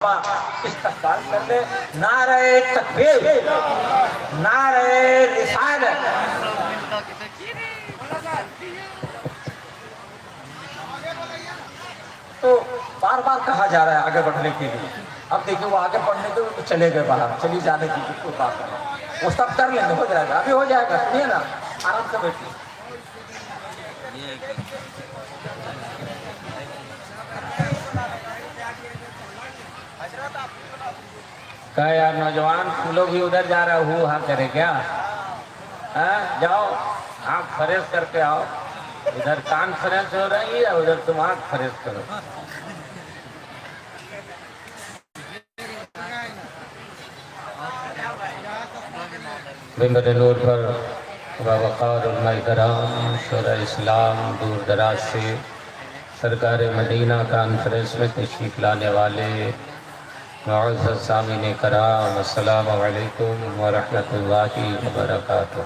استقبال کر لے نعرہ تکبیر، نعرہ رسالت۔ تو بار بار کہا جا رہا ہے آگے بڑھنے کے لیے۔ اب دیکھیں وہ آگے بڑھنے کے لیے چلے گئے باہر، چلی جانے کی کوئی بات نہیں، وہ سب کر لیں گے، ہو جائے گا، ابھی ہو جائے گا، سنیے نا، آرام سے بیٹھیے۔ کہا یار نوجوان تم لوگ بھی ادھر جا رہا ہو ہاں کرے کیا؟ جاؤ آنکھ فریز کر کے آؤ، ادھر کانفرنس ہو رہی ہے، ادھر تم آنکھ فریز کرو۔ ممبر نور پر وقار علماء کرام، شورا اسلام، دور دراز سے سرکار مدینہ کانفرنس میں تشریف لانے والے معزز سامعین کرام، السلام علیکم ورحمۃ اللہ وبرکاتہ۔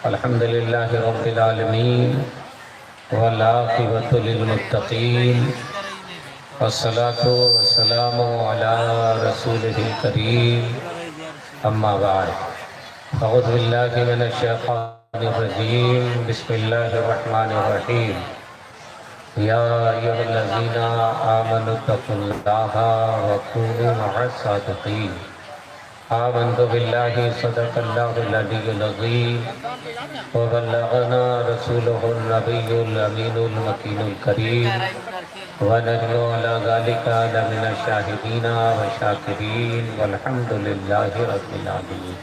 الحمدللہ رب العالمین والعاقبۃ للمتقین، والصلاة والسلام علی رسولہ الکریم، اما بعد، اعوذ باللہ من الشیطان الرجیم، بسم اللہ الرحمن الرحیم۔ یا ایھا الذین آمنوا اتقوا اللہ وکونوا مع الصادقین۔ آمنت باللہ صدق اللہ العلی العظیم، وبلغنا رسولہ النبی الامین المکین الکریم، ونحن علی ذلک لمن الشاہدین والشاکرین، والحمد للہ رب العالمین۔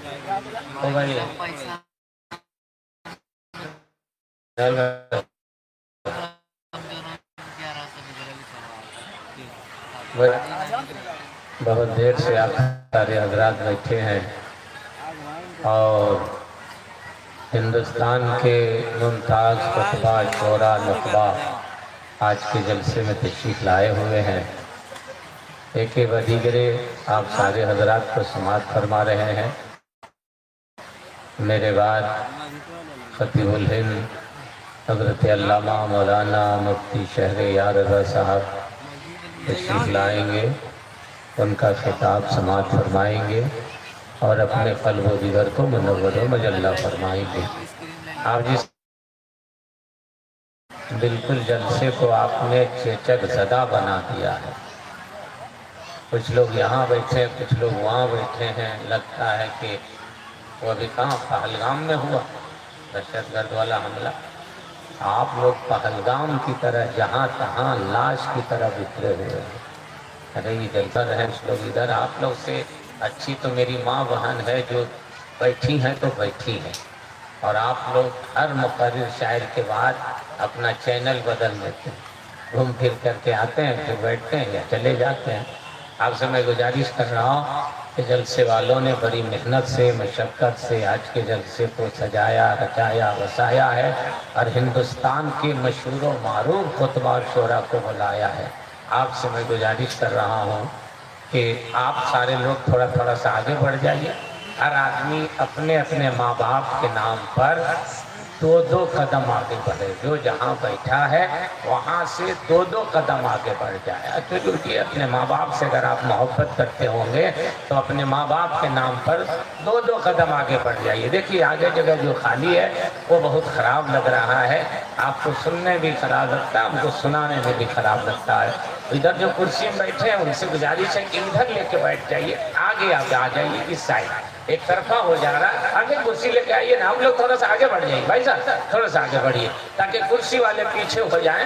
بہت دیر سے آپ سارے حضرات بیٹھے ہیں اور ہندوستان کے ممتاز خطبہ شعراء نخبہ آج کے جلسے میں تشریف لائے ہوئے ہیں۔ ایک بدیگرے آپ سارے حضرات کو سماعت فرما رہے ہیں۔ میرے بعد خطیب الہند حضرت علامہ مولانا مفتی شہر یار رضا صاحب تشریف لائیں گے، ان کا خطاب سماعت فرمائیں گے اور اپنے قلب و جگر کو منور و مجلہ فرمائیں گے۔ آپ جس بالکل جلسے کو آپ نے چیچک زدہ بنا دیا ہے، کچھ لوگ یہاں بیٹھے، کچھ لوگ وہاں بیٹھے ہیں، لگتا ہے کہ وہ ابھی کہاں پہلگام میں ہوا دہشت گرد والا حملہ۔ آپ لوگ پہلگام کی طرح جہاں تہاں لاش کی طرح بکھرے ہوئے ہیں۔ ارے یہ جلسہ رہے لوگ ادھر، آپ لوگ سے اچھی تو میری ماں بہن ہے جو بیٹھی ہیں تو بیٹھی ہیں، اور آپ لوگ ہر مقرر شاعر کے بعد اپنا چینل بدل دیتے ہیں، گھوم پھر کر کے آتے ہیں، پھر بیٹھتے ہیں یا چلے جاتے ہیں۔ آپ سے میں گزارش کر رہا ہوں کہ جلسے والوں نے بڑی محنت سے مشقت سے آج کے جلسے کو سجایا، رچایا، وسایا ہے اور ہندوستان کے مشہور و معروف خطبہ اور شعراء کو بلایا ہے۔ آپ سے میں گزارش کر رہا ہوں کہ آپ سارے لوگ تھوڑا تھوڑا سا آگے بڑھ جائیے۔ ہر آدمی اپنے اپنے ماں باپ کے نام پر دو دو قدم آگے بڑھے، جو جہاں بیٹھا ہے وہاں سے دو دو قدم آگے بڑھ جائے۔ کیونکہ اپنے ماں باپ سے اگر آپ محبت کرتے ہوں گے تو اپنے ماں باپ کے نام پر دو دو قدم آگے بڑھ جائیے۔ دیکھیے آگے جگہ جو خالی ہے وہ بہت خراب لگ رہا ہے، آپ کو سننے بھی خراب لگتا ہے، ہم کو سنانے میں بھی خراب لگتا ہے۔ ادھر جو کرسی میں بیٹھے ہیں ان سے گزارش ہے کہ ادھر لے کے بیٹھ جائیے، آگے آ جائیے، اس سائڈ ایک طرفہ ہو جا رہا ہے، آگے کرسی لے کے آئیے نا، ہم لوگ تھوڑا سا آگے بڑھ جائیں بھائی صاحب، تھوڑا سا آگے بڑھیے تاکہ کرسی والے پیچھے ہو جائیں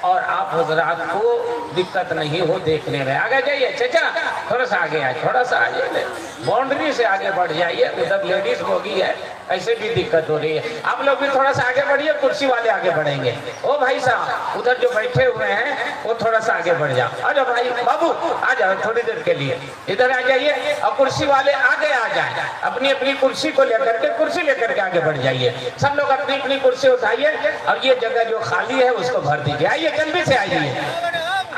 اور آپ حضرات کو دقت نہیں ہو دیکھنے میں۔ آگے جائیے چچا، تھوڑا سا آگے آئے، تھوڑا سا آئیے، باؤنڈری سے آگے بڑھ جائیے، ادھر لیڈیز ہوگی ہے، ایسے بھی دقت ہو رہی ہے۔ آپ لوگ بھی تھوڑا سا آگے بڑھیے، کرسی والے آگے بڑھیں گے۔ او بھائی صاحب ادھر جو بیٹھے ہوئے ہیں وہ تھوڑا سا آگے بڑھ جاؤ، آ جاؤ بھائی بابو، آ جاؤ تھوڑی دیر کے لیے ادھر آ جائیے، اور کرسی والے آگے آ جائیں، اپنی اپنی کرسی کو لے کر کے کرسی لے کر کے آگے بڑھ جائیے۔ سب لوگ اپنی اپنی کرسی اٹھائیے اور یہ جگہ جو خالی ہے اس کو بھر دیجیے۔ آئیے جلدی سے آئیے،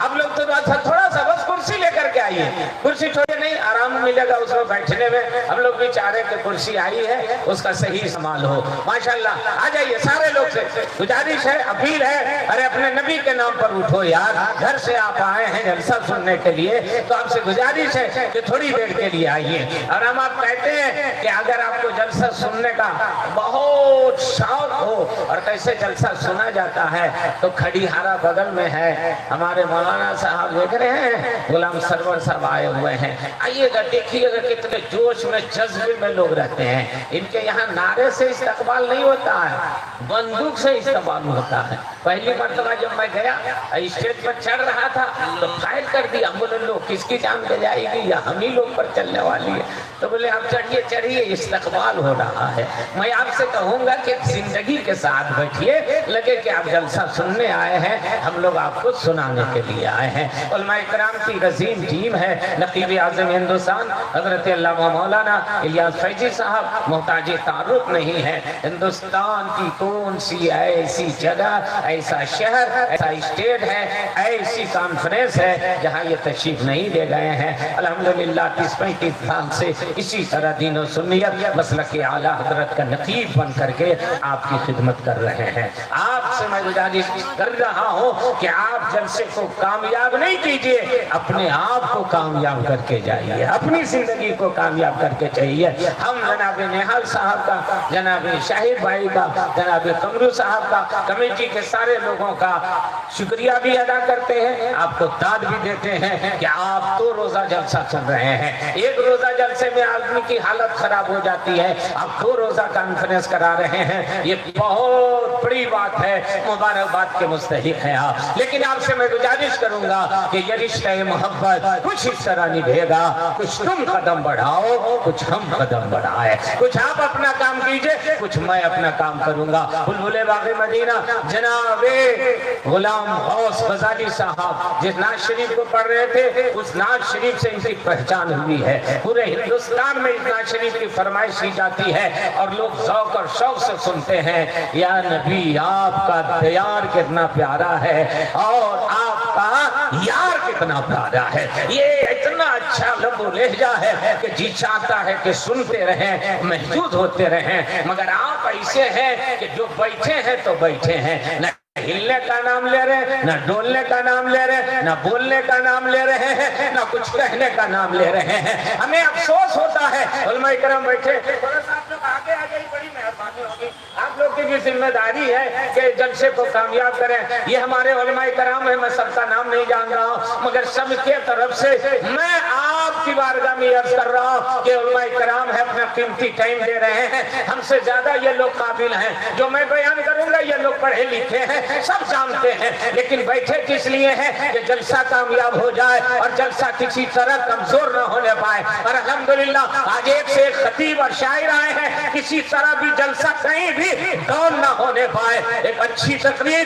آپ لوگ تو تھوڑا سا بس کرسی لے کر کے آئیے، کرسی چھوڑے نہیں، آرام आराम मिलेगा उसमें बैठने में। हम लोग भी चाह रहे कि कुर्सी आई है उसका सही इस्तेमाल हो। माशाल्लाह, आ जाइए सारे लोग से गुजारिश है, अपील है, अरे अपने नबी के नाम पर उठो यार। घर से आप आए हैं जलसा सुनने के लिए, तो आपसे गुजारिश है कि थोड़ी देर के लिए आइए। और हम आप कहते हैं कि अगर आपको जलसा सुनने का बहुत शौक हो और कैसे जलसा सुना जाता है, तो खड़ीहारा बगल में है, हमारे मौलाना साहब देख रहे हैं, गुलाम सरवर साहब आए हुए हैं। आइएगा, देखिएगा कितने जोश में जज्बे में लोग रहते हैं। इनके यहाँ नारे से इस्तकबाल नहीं होता है, बंदूक से इस्तकबाल होता है। पहली मर्तबा जब मैं गया स्टेज पर चढ़ रहा था तो फायर कर दिया, बोले लोग किसकी जान पे जाएगी या हम ही लोग पर चलने वाली है। तो बोले आप चढ़िए चढ़िए, इस्तकबाल हो रहा है। मैं आपसे कहूंगा कि जिंदगी के साथ बैठिए, लगे कि आप जलसा सुनने आए हैं, हम लोग आपको सुनाने के लिए आए हैं। उलमा इकराम की अजीम टीम है, नकीब आज़म हिंदुस्तान हजरत अल्लामा मौलाना इलियास फैजी साहब मोहताज तारुफ नहीं है। हिंदुस्तान की कौन सी ऐसी जगह, ऐसा शहर, ऐसा स्टेट है, ऐसी कॉन्फ्रेंस है जहाँ ये तशरीफ नहीं दे गए हैं। अल्हम्दुलिल्लाह 30-35 साल से इसी तरह दीन और सुन्नियत मसलक के आला हजरत का नकीब बन करके आपकी खिदमत कर रहे हैं। आपसे मैं गुजारिश कर रहा हूँ कि आप जलसे को कामयाब नहीं कीजिए, अपने आप को कामयाब करके जाइए, अपनी जिंदगी को कामयाब करके चाहिए। हम जनाब निहाल साहब का, जनाब शाहिद भाई का, जनाब कमरू साहब का, कमेटी के सारे लोगों का शुक्रिया भी अदा करते हैं, आपको दाद भी देते हैं कि आप 2 रोजा जलसा चल रहे हैं। 1 रोजा जलसे में आदमी की हालत खराब हो जाती है, आप 2 रोजा कॉन्फ्रेंस करा रहे हैं, ये बहुत बड़ी बात है, मुबारकबाद के मुस्तहिक है आप। लेकिन आपसे मैं गुजारिश करूंगा कि ये रिश्ता मोहब्बत कुछ इस तरह निभेगा, कुछ तुम कदम बढ़ाओ, कुछ हम कदम बढ़ाए, कुछ आप अपना काम कीजिए, कुछ मैं अपना काम करूंगा। बुलबुले बाग़े मदीना जनाबे गुलाम गौस गजाली साहब जिस नाज शरीफ को पढ़ रहे थे, उस नाज शरीफ से इनकी पहचान हुई है। पूरे हिंदुस्तान में इस नाज शरीफ की फरमाइश की जाती है और लोग ज़ौक़ और शौक़ से सुनते हैं, या नबी आपका दयार कितना प्यारा है और आपका यार कितना प्यारा है। ये इतना अच्छा लबो लहजा है कि जी चाहता है कि सुनते रहें, महसूस होते रहें। मगर आप ऐसे हैं कि जो बैठे हैं तो बैठे हैं, न हिलने का नाम ले रहे हैं, न डोलने का नाम ले रहे हैं, न बोलने का नाम ले रहे हैं, न कुछ कहने का नाम ले रहे हैं। हमें अफसोस होता है, उलमा इकराम बैठे, आप लोग आगे आ गई, बड़ी मेहरबानी होगी। आप लोग की भी जिम्मेदारी है कि जलसे को कामयाब करें। ये हमारे उलमा इकराम है, मैं सबका नाम नहीं जान रहा हूँ, मगर सबके तरफ से मैं आपकी बारगाह में अर्ज कर रहा हूँ कि उलमा इकराम है, अपना कीमती टाइम दे रहे हैं। हमसे ज्यादा ये लोग काबिल हैं, जो मैं बयान करूंगा ये लोग पढ़े लिखे हैं, सब जानते हैं, लेकिन बैठे किस लिए हैं कि जलसा कामयाब हो जाए और जलसा किसी तरह कमजोर न होने पाए। और अल्हम्दुलिल्लाह आज एक से एक खतीब और शायर आए हैं, किसी तरह भी जलसा कहीं भी डाउन न होने पाए। एक अच्छी तकरीर,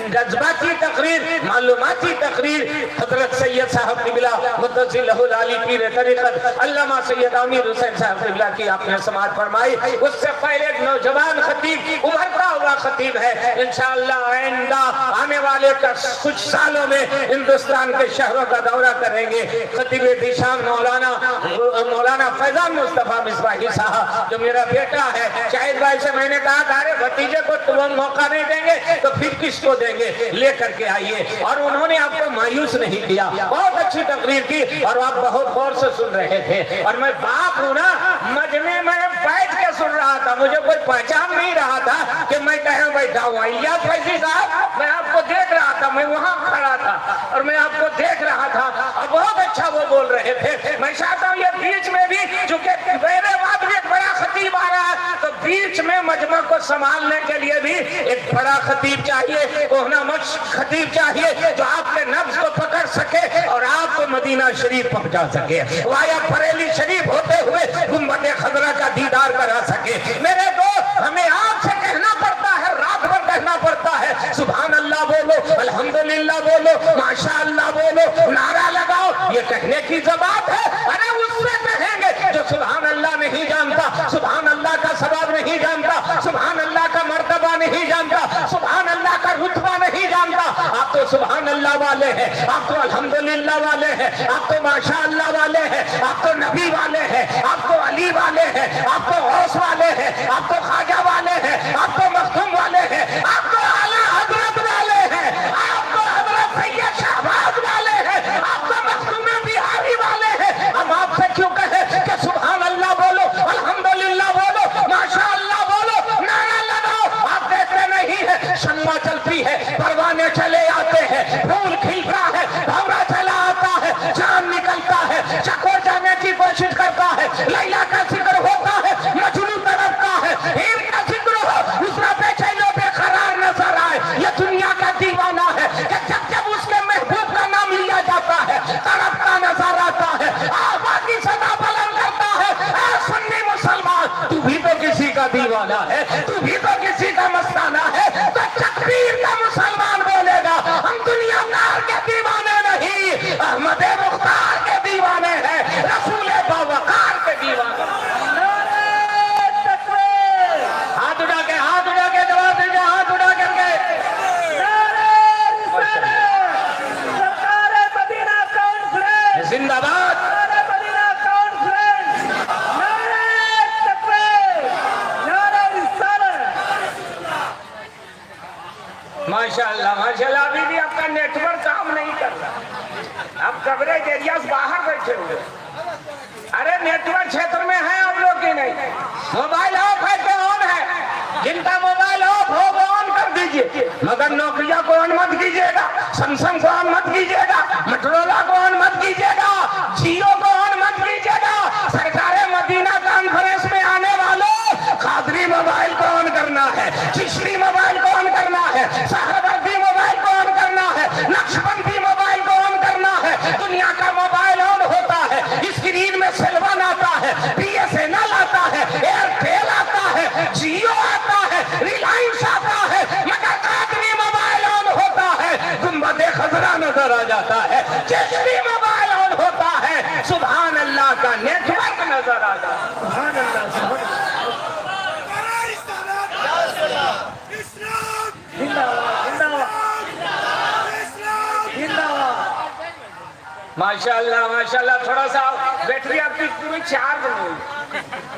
जज्बाती तकरीर, मालूमाती तकरीर हजरत सैयद साहब क़िबला मुद्दसिलहुल आली पीर तरीक़त अल्लामा सैयद आमिर हुसैन साहब क़िबला की आपने समाअत फरमाई। उससे पहले एक नौजवान खतीब, उभरता हुआ खतीब है, इंशाअल्लाह आइंदा आने वाले कुछ सालों में हिंदुस्तान के शहरों का दौरा करेंगे। खतीब दिशान मौलाना फैजान मुस्तफा मिसबाही साहब, जो मेरा बेटा है। शाहिद भाई से मैंने कहा था, अरे भतीजे को तुम मौका नहीं देंगे तो फिर किसको देंगे, लेकर के आइए। और उन्होंने आपको मायूस नहीं किया, बहुत अच्छी तकरीर की और आप बहुत गौर से सुन रहे थे। और मैं बाप हूँ ना, मजमे में बैठ के सुन रहा था, मुझे कोई पहचान नहीं रहा था कि मैं कहीं बैठा हुआ। इलियास फैजी साहब, मैं आपको देख रहा था, मैं वहां खड़ा था और मैं आपको देख रहा था और बहुत अच्छा वो बोल रहे थे। मैं चाहता हूँ ये बीच में भी, चूंकि मेरे बाद भी एक बड़ा खतीब आ रहा है, तो बीच में मजमा को संभालने के लिए भी एक बड़ा खतीब चाहिए, कोहनामक्श खतीब चाहिए, जो आपके नब्ज को पकड़ सके और आपको मदीना शरीफ पहुंचा सके, वाया बरेली शरीफ होते हुए गुंबद खजरा का दीदार करा सके। मेरे दोस्त, हमें आपसे कहना पड़ता है, रात भर कहना पड़ता है, सुभान अल्लाह बोलो, अल्हम्दुलिल्लाह बोलो, माशाअल्लाह बोलो, नारा लगाओ, ये कहने की जबात है। अरे उससे कहेंगे जो सुभान अल्लाह नहीं जानता, सुभान अल्लाह का सवाब नहीं जानता, सुभान अल्लाह का मर्तबा नहीं जानता, सुभान अल्लाह का रुतबा नहीं जानता। आप तो सुभान अल्लाह والے ہیں, آپ تو الحمدللہ والے ہیں, آپ تو ماشاء اللہ والے ہیں, آپ تو نبی والے ہیں, آپ تو علی والے ہیں, آپ تو غوث والے ہیں, آپ تو خواجہ والے ہیں, آپ تو مختوم والے ہیں, آپ تو اعلیٰ حضرت والے ہیں, آپ تو حضرت سید شہباز والے ہیں, آپ تو مختوم بہاری والے ہیں. ہم آپ سے کیوں کہیں کہ سبحان اللہ بولو, الحمدللہ بولو, ماشاء اللہ بولو, نعرہ لگاؤ؟ آپ دیکھتے نہیں ہیں شمع چلتی ہے, پروانے چلے آتے ہیں, پھول کھلتا ہے, بھورا چلا آتا ہے, چاند نکلتا ہے, چکور جانے کی کوشش کرتا ہے, لیلا کا ذکر ہوتا ہے, مجنون تڑپتا ہے, ہیر کا ذکر ہو اس میں بے چین و بے قرار نظر آئے. یہ دنیا کا دیوانہ ہے کہ جب جب اس کے محبوب کا نام لیا جاتا ہے تڑپتا نظر آتا ہے, آباد کی صدا بلند کرتا ہے. اے سنی مسلمان, تو بھی تو کسی کا دیوانہ ہے, تو بھی تو کسی کا مستانہ ہے, تو تکبیر کا مسلمان بولے گا. ہم دنیا دار کے دیوانے نہیں, احمد مختار کے دیوانے ہیں, رسول باوقار کے دیوانے. ہاتھ اٹھا کے جواب دیجیے, ہاتھ اٹھا کر کے. زندہ باد. ماشاءاللہ ماشاءاللہ. ابھی بھی آپ کا نیٹ ورک کام نہیں کر رہا, آپ کوریج ایریاز باہر بیٹھے ہوئے. ارے نیٹ ورک چھیتر میں ہے آپ لوگ کی نہیں, موبائل آف ہے کہ آن ہے؟ جن کا موبائل آف ہو وہ آن کر دیجئے, مگر نوکیا کو آن مت کیجئے گا, سمسنگ کو آن مت کیجئے گا, مٹرولا کو آن مت کیجئے گا, جیو کو آن مت کیجئے گا. سرکار مدینہ کانفرنس میں آنے والوں, قادری موبائل کو آن کرنا ہے, چشتی موبائل کو آن کرنا ہے, سہروردی موبائل کو آن کرنا ہے, نقشبندی موبائل کو آن کرنا ہے. دنیا کا موبائل آن ہوتا ہے, اسکرین میں سلون آتا ہے, بی ایس این ایل آتا ہے, ایئرٹیل آتا ہے, جیو آتا ہے, ریلائنس آتا ہے, مگر قادری موبائل آن ہوتا ہے, گنبد خضرا نظر آ جاتا ہے, چشتی موبائل آن ہوتا ہے, سبحان اللہ کا نیٹ ورک نظر آ جاتا ہے. سبحان اللہ. ماشاءاللہ ماشاءاللہ. تھوڑا سا بیٹری آپ کی پوری چارج نہیں,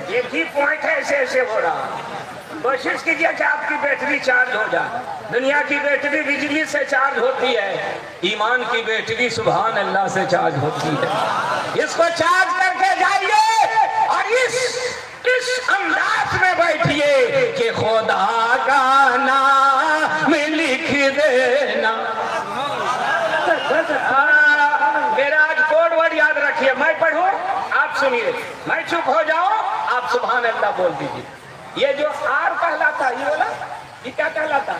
ایک ہی پوائنٹ ہے ایسے ایسے ہو رہا. کوشش کیجئے کہ آپ کی بیٹری چارج ہو جائے. دنیا کی بیٹری بجلی سے چارج ہوتی ہے, ایمان کی بیٹری سبحان اللہ سے چارج ہوتی ہے. اس کو چارج کر کے جائیے اور اس انداز میں بیٹھیے کہ خدا کا نام لکھ دینا. میرا آج کوڈ ورڈ یاد رکھیے, میں پڑھوں آپ سنیے, میں چپ ہو جاؤں آپ سبحان اللہ بول دیجیے. یہ جو آر کہلاتا, یہ بولا یہ کیا کہلاتا؟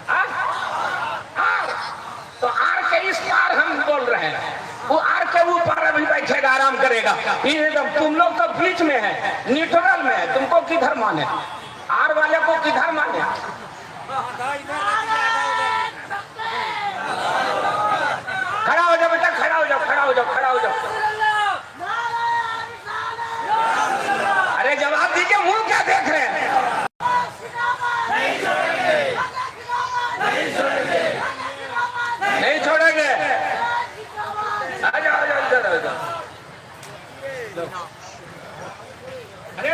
آر. تو آر کے اس پار ہم بول رہے ہیں, وہ آر کے اوپر ابھی بیٹھے گا, آرام کرے گا. تم لوگ تو بیچ میں ہے, نیوٹرل میں ہے, تم کو کدھر مانے؟ آر والے کو کدھر مانے؟ کھڑا ہو جاؤ بیٹا, کھڑا ہو جاؤ, کھڑا ہو جاؤ, کھڑا ہو جاؤ. ارے جواب دیجیے, منہ کیا دیکھ رہے ہیں؟ نہیں چھوڑیں گے. آ جاؤ آ جاؤ, ادھر آ جاؤ. ارے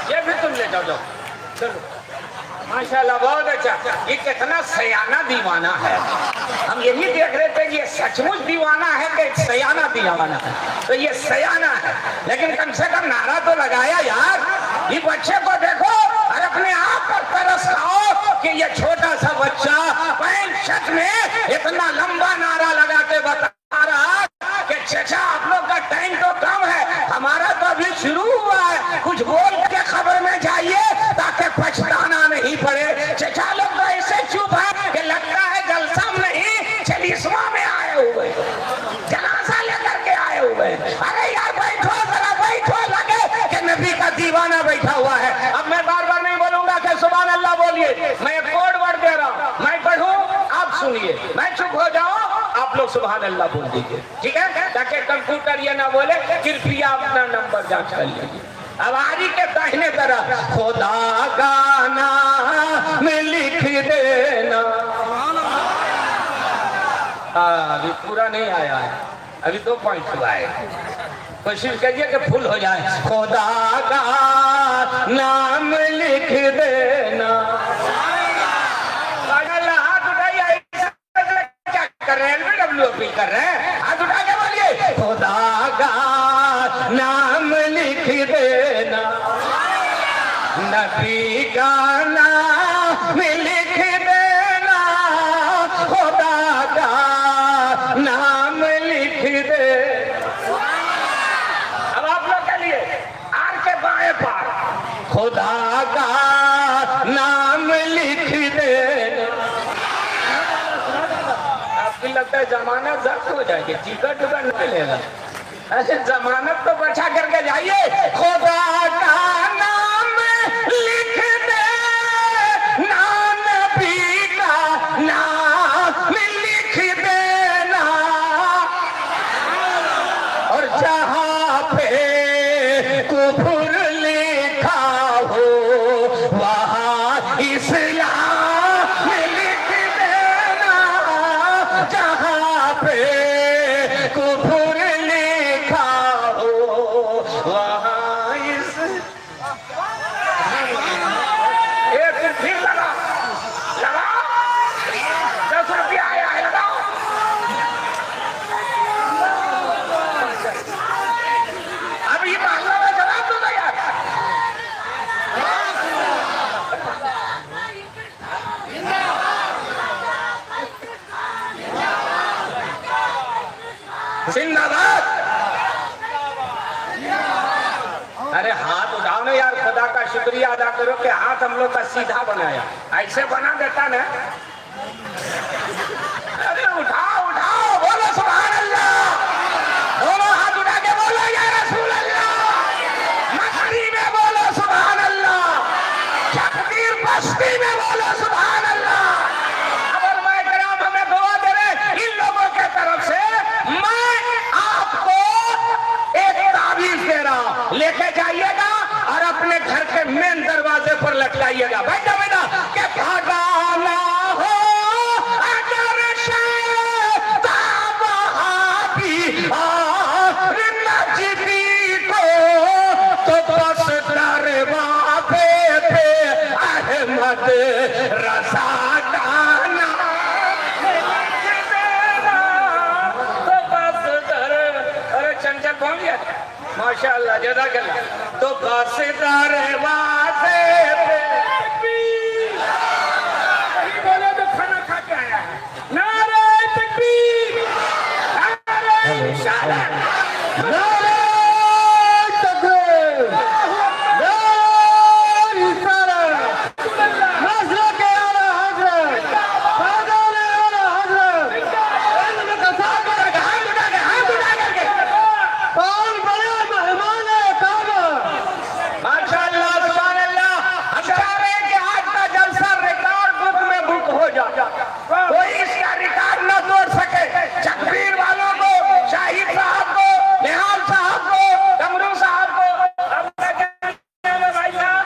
یہ بھی تم لے جاؤ, جاؤ چلو. ماشاءاللہ بہت اچھا. یہ کتنا سیانہ دیوانہ ہے. ہم یہی دیکھ رہے تھے یہ سچ مچ دیوانہ ہے کہ سیانہ دیوانہ ہے. تو یہ سیانہ ہے, لیکن کم سے کم نعرہ تو لگایا یار. یہ بچے کو دیکھو اور اپنے آپ پر ترس کھاؤ کہ یہ چھوٹا سا بچہ پینٹ شرٹ میں اتنا لمبا نعرہ لگا کے بتا رہا کہ چچا آپ لوگ کا ٹائم تو کم ہے, ہمارا تو ابھی شروع ہوا ہے, کچھ بول کے خبر میں جائیے تاکہ پچھتانا نہیں پڑے. چچا لوگ تو ایسے چپ ہے کہ لگتا ہے جلسہ نہیں چلیسواں میں آئے ہوئے, جنازہ لے کر کے آئے ہوئے. ارے یار بیٹھو ذرا, بیٹھو, لگے کہ نبی کا دیوانہ بیٹھا ہوا ہے. اب میں بار بار نہیں بولوں گا کہ سبحان اللہ بولیے, میں ایک کوڈ ورڈ دے رہا ہوں, میں پڑھوں آپ سنیے, میں چپ ہو جاؤں آپ لوگ سبحان اللہ بول دیجیے, ٹھیک ہے, تاکہ کمپیوٹر یہ نہ بولے کرپیا اپنا نمبر جانچ کر لیجیے. اب آری کے داہنے طرف خدا کا نام لکھ دینا. अभी पूरा नहीं आया है, अभी 2 पॉइंट हुआ है। कोशिश करिए कि फुल हो जाए। खुदा का नाम लिख देना। हाथ उठाइए, क्या कर रहे हैं? LBW कर रहे हैं, हाथ उठा के बोलिए खुदा का नाम लिख देना, नबी का नाम लिख देना, खुदा का नाम लिख दे। अब आप लोग के लिए आर के बाएं पार खुदा का नाम लिख देना। आपकी लगता है जमानत जब्त हो जाएगी, टिकट उकट नहीं मिलेगा। ऐसे जमानत तो बचा करके जाइए। खुदा का नाम लिख दे, नबी का नाम लिख देना, और जहाँ पे कुफ्र लिखा हो वहाँ इस्लाम लिख देना, जहाँ पे कुफ्र लिखा हो वहाँ इस। एक फिर लगा 10 रुपया आया है, लगाओ। अब ये मामला में जवाब दो यार। जिंदाबाद। अरे हाथ उठाओ ना यार, खुदा का शुक्रिया अदा करो कि हाथ हम लोग का सीधा बनाया। ऐसे बना देता ना। अरे उठाओ उठाओ, बोलो सुभान अल्लाह, दोनों हाथ उठा के बोलो या रसूल अल्लाह, मकरी में बोलो सुभान अल्लाह, तकबीर बस्ती में बोलो सुभान अल्लाह। अब मैं कराम हमें दुआ दे रहे इन लोगों के तरफ से। मैं आपको एक ताबीज दे रहा हूं, लेके जाइएगा और अपने घर के मेन दरवाजे पर लटकाइएगा। बैठा बेटा के भगाना हो अगर शैतान वहाबी और नजदी को, तो बस दरवाजे पे अहमद रजा का नाम लिख देना, तो बस अरे चंचल पहुंच गया माशाअल्लाह, जज़ाकल्लाह। तो बस दरवाजे पे बोले तो खाना खा के आया है। नारे तकबीर, नारे रिसालत, नारे तकबीर, नारे रिसालत, नस्ल के आला हज़रत, फादर आला हज़रत, इल्म का सागर, हाथ उठा करके कौन बड़े मेहमान है काबा। माशाअल्लाह सुभान अल्लाह। हम चाह रहे हैं कि आज का जलसा रिकॉर्ड बुक में बुक हो जाए, कोई इसका रिकॉर्ड न तोड़ सके। तकबीर वालों को, शाहिद साहब को, निहाल साहब को, डमरू साहब को, भाई साहब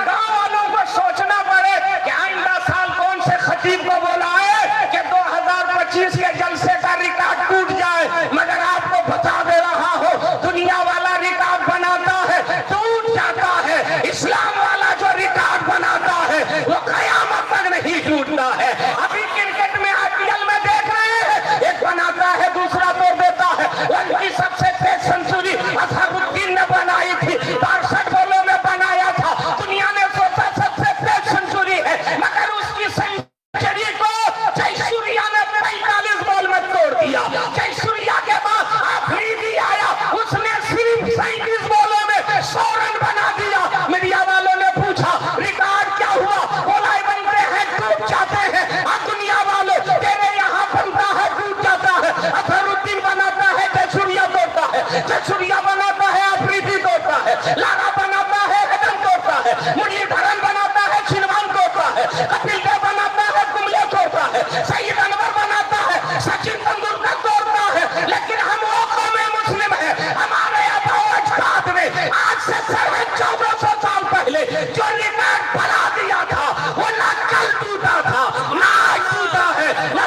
गाँव वालों को सोचना पड़े कि आइंदा साल कौन से खतीब को बोला है कि 2025 के जलसे का रिकॉर्ड टूट जाए। मगर आपको बता दे रहा हो, दुनिया वाला रिकॉर्ड बनाता है टूट जाता है, इस्लाम वाला जो रिकॉर्ड बनाता है वो कयामत तक नहीं टूटता है। अभी क्रिकेट में IPL में देख रहे हैं, एक बनाता है दूसरा तोड़ देता है। उनकी सबसे तेज सेंचुरी अजहरुद्दीन ने बनाई थी, 62 बॉलों में बनाया था। दुनिया ने सोचा सबसे तेज सेंचुरी है, मगर उसकी सेंचुरी को जयसूर्या ने 45 बॉल में तोड़ दिया। जयसूर्या के बाद आफरीदी आया, उसने सिर्फ 37 बॉलों में 100 रन बना दिया। मीडिया वालों ने पूछा रिकॉर्ड क्या हुआ, बोला बनते हैं टूट जाते हैं। अब दुनिया वालों तेरे यहाँ बनता है टूट जाता है, अजहरुद्दीन बनाता है जयसूर्या तोड़ता है, जयसूर्या बनाता है आफरीदी तोड़ता है, लारा बनाता है हदम तोड़ता है, मुरलीधरन बनाता है छिलवान तोड़ता है, कपिल देव बनाता है कुंबले तोड़ता है, सईद अनवर बनाता है सचिन तेंदुलकर तोड़ता है। लेकिन हम वो कौम मुस्लिम है, हमारे आबाओ अजदाद ने आज से 1400 साल पहले जो रिकॉर्ड बना दिया था वो ना कल टूटा था, ना आज टूटा है, ना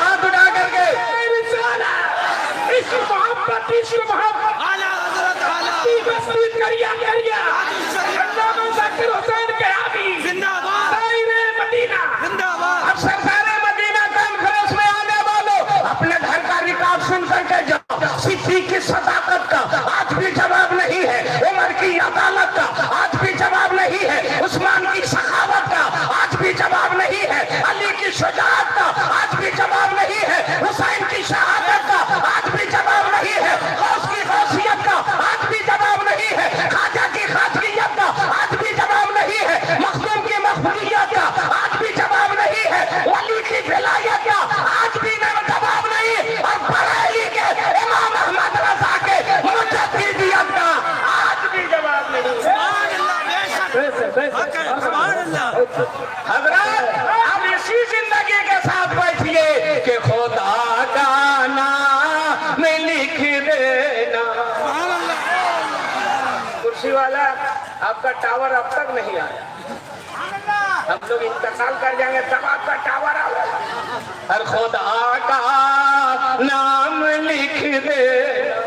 हाथ उठा करके अब सरकारे मदीना कॉन्फ्रेंस में आने वालों, अपने घर का रिकॉर्ड सुन करके जाओ। सिद्दीक की सदाकत का आज भी जवाब नहीं है, उमर की अदालत का आज भी जवाब नहीं है, उस्मान की सखावत का आज भी जवाब नहीं है, अली की शुजाअत का आज भी जवाब नहीं है, हुसैन की शहादत का आज भी जवाब नहीं है, गौस की गौसियत का आज भी जवाब नहीं है, खाजा की खाजगियत का आज भी जवाब नहीं है, मखदूम की मखदूमियत का आज भी जवाब नहीं है, वली की विलायत का आज भी जवाब नहीं, और बरेली के इमाम अहमद रजा के मुजद्दिदियत का आज भी जवाब नहीं है। हज़रत अब इसी जिंदगी के साथ बैठिए कि खुदा का नाम लिख देना। कुर्सी वाला आपका टावर अब तक नहीं आया, हम लोग इंतकाल कर जाएंगे तब आपका टावर आएगा। हर खुदा का नाम लिख देना,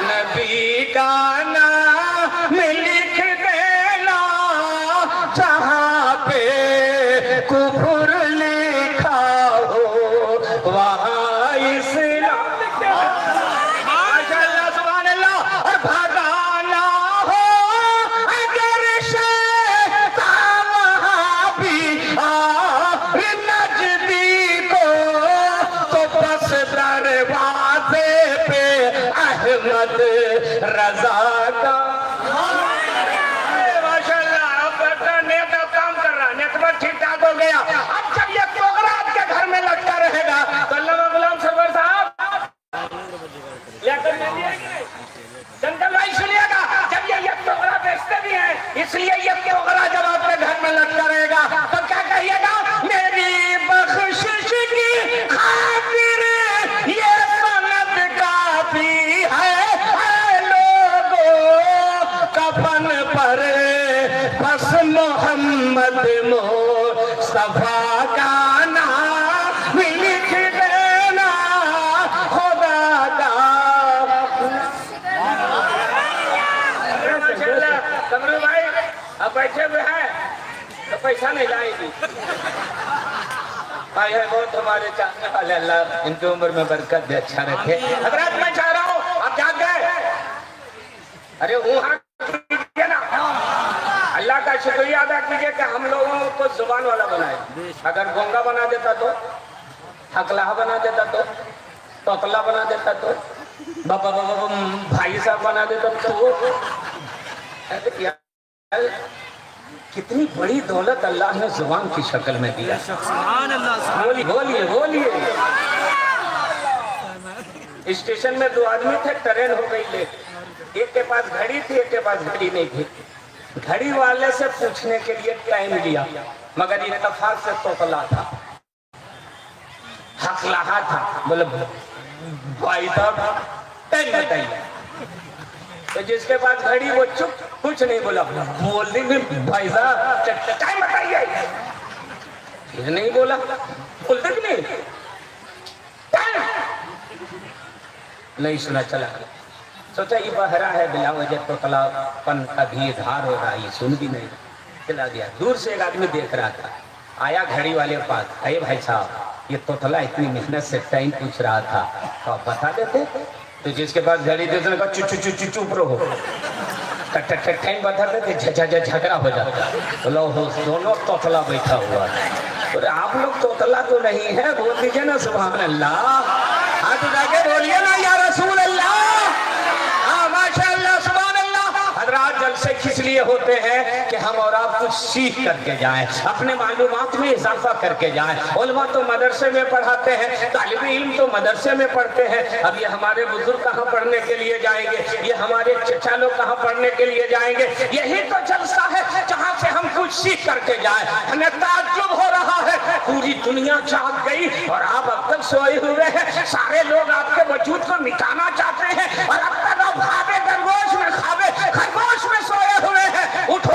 नबी का नाम लिख देना, जहाँ पे कुफर लिखा हो वहाँ इस्लाम माशाअल्लाह सुभान अल्लाह। और भगाना हो अगर शैतान वहाँ भी आ नजदी को, तो बस दरवाजे पे अहमद रजा का। माशाअल्लाह अब नेट काम कर रहा, नेटवर्क ठीक ठाक हो गया। अब जब ये प्रोग्राम के घर में लगता रहेगा तो अल्लामा गुलाम सरवर साहब जंगल भाई सुनिएगा, जब ये प्रोग्राम बेचते भी हैं इसलिए ये प्रोग्राम जब आपके घर में लगता रहेगा तो क्या कहिएगा, मेरी बख्शिश की खातिर ये सनद काफी है लोगों, कफन पर बस मोहम्मद मुस्तफा का नाम लिख देना, खुदा का। कमरू भाई अब बैठे हुए हैं तो पैसा नहीं लाएगी। भाई है बहुत हमारे चाहने वाले, अल्लाह इनकी उम्र में बरकत भी अच्छा रखे। हजरत मैं चाह रहा हूँ आप जाग गए, अरे वहाँ कीजिए ना, अल्लाह का शुक्रिया अदा कीजिए कि हम लोगों को जुबान वाला बनाए। अगर गोंगा बना देता तो, हकलाहा बना देता तो, तोतला बना देता तो, बाबा बाबा भाई साहब बना देता तो, कितनी बड़ी दौलत अल्लाह ने जुबान की शक्ल में दिया। बोलिए बोलिए बोलिए। स्टेशन में दो आदमी थे, ट्रेन हो गई लेट, एक के पास घड़ी थी एक के पास घड़ी नहीं थी। घड़ी वाले से पूछने के लिए टाइम लिया मगर इत्तेफाक से तोतला था, हकलाहा था, बोले भाई साहब टाइम बताइए। तो जिसके पास घड़ी वो चुप, कुछ नहीं बोला, बोल दी भाई साहब टाइम बताइए, फिर नहीं बोला, बोलते भी नहीं, टाइम नहीं सुना, चला गया। सोचा ये बहरा है बिला वजह तो तलापन का भी इजहार हो रहा है, ये सुन भी नहीं, चला गया। दूर से एक आदमी देख रहा था, आया घड़ी वाले के पास, अरे भाई साहब ये तोतला इतनी मेहनत से टाइम पूछ रहा था तो आप बता देते। तो जिसके पास घड़ी थी उसने कहा चुप रहो, टाइम बता देते, झगड़ा हो जाता। बोलो दोनों तोतला बैठा हुआ है, तो आप लोग तोतला तो नहीं है, बोल दीजिए ना सुभान अल्लाह, हाथ जाके बोलिए ना या रसूल अल्लाह। हाँ माशाअल्लाह सुभान अल्लाह। हज़रात जलसे किस लिए होते हैं कि हम और आप कुछ सीख करके जाएं, अपने मालूमात में इजाफा करके जाएं। उलमा तो मदरसे में पढ़ाते हैं, तालिब इल्म तो मदरसे में पढ़ते हैं। अब ये हमारे बुजुर्ग कहाँ पढ़ने के लिए जाएंगे, ये हमारे चचा लोग कहाँ पढ़ने के लिए जाएंगे। यही तो जलसा है जहाँ से हम कुछ सीख करके जाएं। हमें ताज्जुब हो रहा है, पूरी दुनिया जाग गई और आप अब तक सोए हुए हैं। सारे लोग आपके वजूद को मिटाना चाहते हैं और अब तक आप खाबे खरगोश में सोए हुए हैं। उठो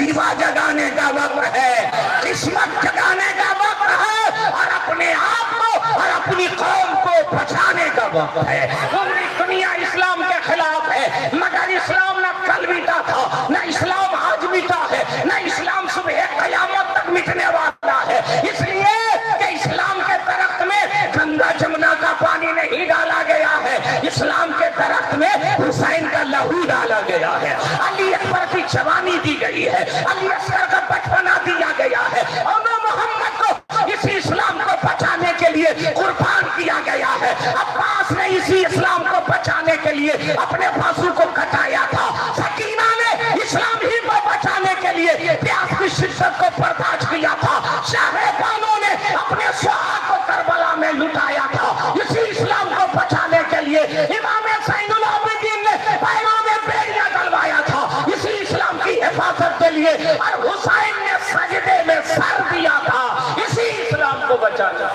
نصیبہ جگانے کا وقت ہے، قسمت جگانے کا وقت ہے، اور اپنے آپ کو اور اپنی قوم کو بچانے کا وقت ہے۔ پوری دنیا اسلام کے خلاف ہے، مگر اسلام نہ کل مٹا تھا، نہ اسلام آج مٹا ہے، نہ اسلام صبح قیامت تک مٹنے والا ہے۔ اس لیے کہ اسلام کے درخت میں گنگا جمنا کا پانی نہیں ڈالا گیا ہے، اسلام کے درخت میں حسین کا لہو ڈالا گیا ہے، علی اکبر کی جوانی دی گئی ہے، علی اصغر کا بچپنا دیا گیا ہے، اور محمد کو اسی اسلام کو بچانے کے لیے قربان کیا گیا ہے۔ عباس نے اسی اسلام کو بچانے کے لیے اپنے بازو کو کٹایا تھا، سکینہ نے اسلام ہی کو بچانے کے لیے پیاس کی شدت کو برداشت کیا تھا، شاہ بانو نے اپنے سہاگ کو کربلا میں لٹایا تھا، اسی اسلام کو بچانے کے لیے امام زین العابدین نے پیروں میں بیڑیاں ڈلوایا تھا، اسی اسلام کی حفاظت کے لیے، اور حسین نے سجدے میں سر دیا تھا اسی اسلام کو بچانا۔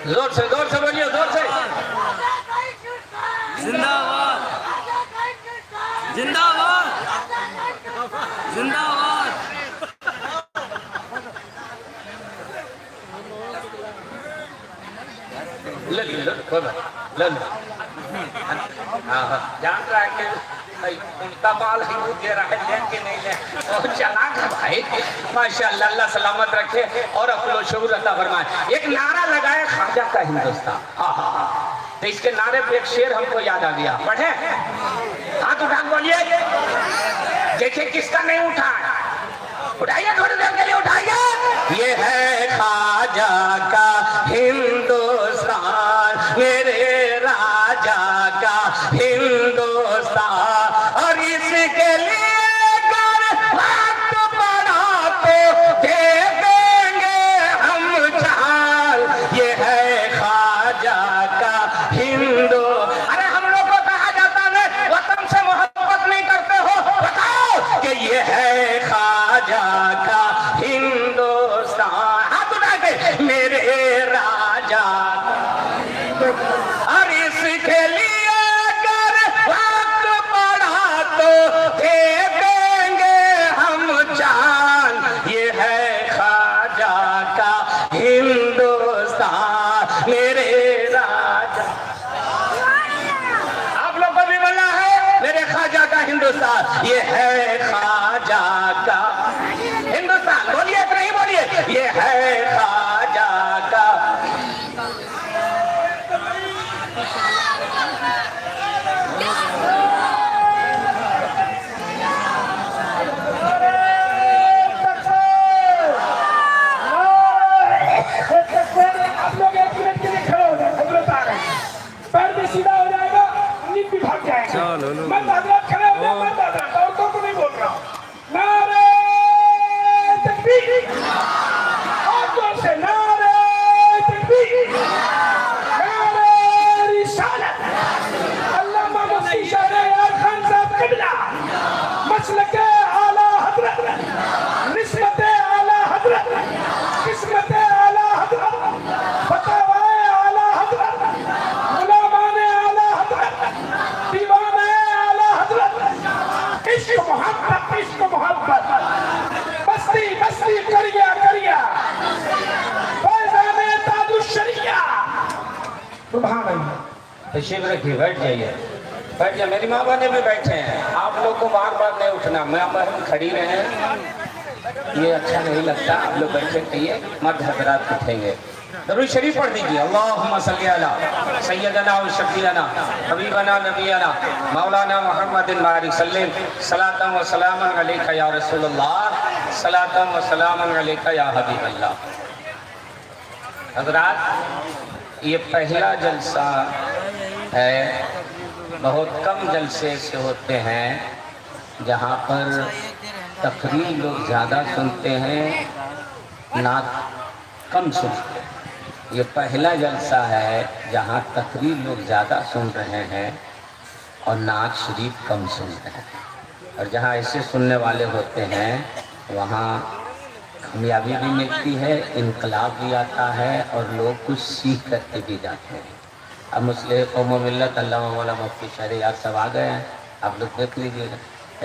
زور سے بولیے، زور سے۔ زندہ باد، زندہ باد، زندہ باد۔ جان رہا ہے کہ ان کا مال ہی دے رہا ہے، لیں کہ نہیں لیں، اور چلا کر بھائی ماشاءاللہ، اللہ سلامت رکھے اور عقل و شعور عطا فرمائے۔ ایک نعرہ لگائے خواجہ کا ہندوستان، تو اس کے نعرے پہ ایک شعر ہم کو یاد آ گیا، پڑھیں؟ ہاتھ اٹھا بولیے، دیکھیں کس کا نہیں اٹھا، اٹھائیے تھوڑی دیر کے لیے اٹھائیے۔ یہ ہے خواجہ کا ہندوستان، میرے راجہ کا ہندوستان، اور اس کے لیے اگر وقت پڑا تو دے دیں گے ہم جان، یہ ہے خواجہ کا ہندو۔ ارے ہم لوگ کو کہا جاتا ہے وطن سے محبت نہیں کرتے ہو، بتاؤ کہ یہ ہے خواجہ کا ہندوستان، ہاتھ اٹھا کے میرے راجہ، اور اس کے لیے اگر وقت پڑا تو دے دیں گے ہم جان، یہ ہے خواجہ کا ہندوستان، میرے راجہ۔ آپ لوگ کو بھی بولنا ہے میرے خواجہ کا ہندوستان، یہ ہے خواجہ کا ہندوستان، بولیے کہ نہیں بولیے، یہ ہے خواجہ کا۔ آپ لوگ ایک منٹ کے لیے کھڑے ہو جائیں، حضرت آ رہے ہیں، پیر بھی سیدھا ہو جائے گا، نیند بھی بھاگ جائے گا۔ مرد حضرات کھڑے ہو جائیں، مرد حضرات، عورتوں کو نہیں بول رہا ہوں۔ نعرہ تکبیر، اور زور سے نعرہ تکبیر، نعرہ رسالت۔ علامہ مفتی شاہ یار خان صاحب قبلہ، مسلک اعلیٰ حضرت، نسبت اعلیٰ حضرت، قسمت اعلیٰ حضرت، فتاوی اعلیٰ حضرت، غلامان اعلیٰ حضرت، دیوان اعلیٰ حضرت، عشق محبت، بستی بستی کریا فیضان تاج الشریعہ۔ سبحان اللہ۔ تشریف رکھیے، بیٹھ جائیے، بیٹھ جائے، میری ماں بانے بھی بیٹھے ہیں، آپ لوگ کو بار بار نہیں اٹھنا، میں بہن کھڑی رہے، یہ اچھا نہیں لگتا، آپ لوگ بیٹھے کہیے، مرد حضرات اٹھیں گے۔ درود شریف پڑھ دیجیے، اللہم صلی علی سیدنا و شفیعنا حبیبنا نبینا مولانا محمد بارک سلم، صلاۃ و سلام علیکہ یا رسول اللہ، صلاۃ و سلام علیکہ یا حبیب اللہ۔ حضرات، یہ پہلا جلسہ ہے، بہت کم جلسے سے ہوتے ہیں جہاں پر تقریر لوگ زیادہ سنتے ہیں، نعت کم سنتے ہیں۔ یہ پہلا جلسہ ہے جہاں تقریر لوگ زیادہ سن رہے ہیں اور نعت شریف کم سن رہے ہیں، اور جہاں ایسے سننے والے ہوتے ہیں وہاں कामयाबी भी मिलती है, इनकलाब भी आता है और लोग कुछ सीख करके भी जाते हैं। अब मुस्लिम कौम मिल्लत अल्लामा मौला मुफ्ती शहरियार सब आ गए हैं, आप लोग देख लीजिएगा।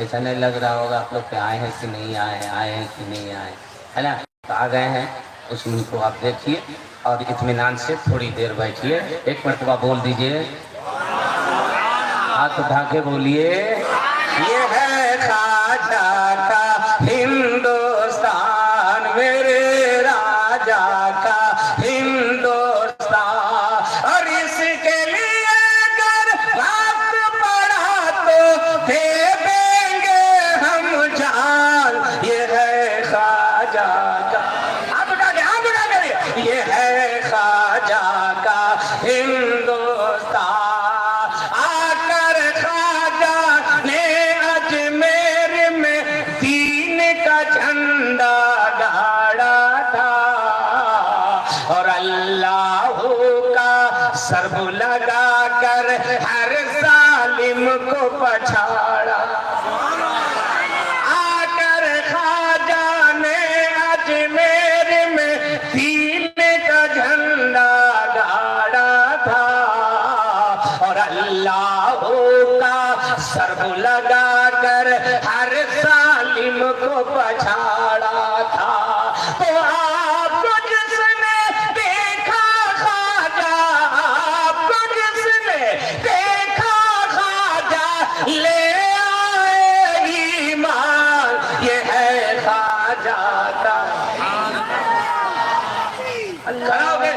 ऐसा नहीं लग रहा होगा आप लोग के आए हैं कि नहीं आए, आए हैं कि नहीं आए, है ना। तो आ गए हैं, उसमें को आप देखिए और इत्मीनान से थोड़ी देर बैठिए। एक मरतबा बोल दीजिए, हाथ उठा के बोलिए, ये है ख्वाजा का हिंदुस्तान, मेरे राजा का हिंदुस्तान, और इसके लिए अगर वक्त पड़ा तो दे देंगे हम जान। ये है ख्वाजा का, हाथ उठा के ये है ख्वाजा का हिंदुस्तान। आकर ख्वाजा ने अजमेर में दीन का झंडा गाड़ा था और अल्लाह का सर्ब लगा कर हर जालिम को पछाड़ा। आकर ख्वाजा ने अजमेर में दीन का झंडा गाड़ा था और अल्लाह का सर्ब लगा कर हर जालिम को पछाड़ा था। तो आपको जिसने देखा ख्वाजा, आपको जिसने देखा ख्वाजा, ले आए ईमान। ये है ख्वाजा का। खड़ा हो गए,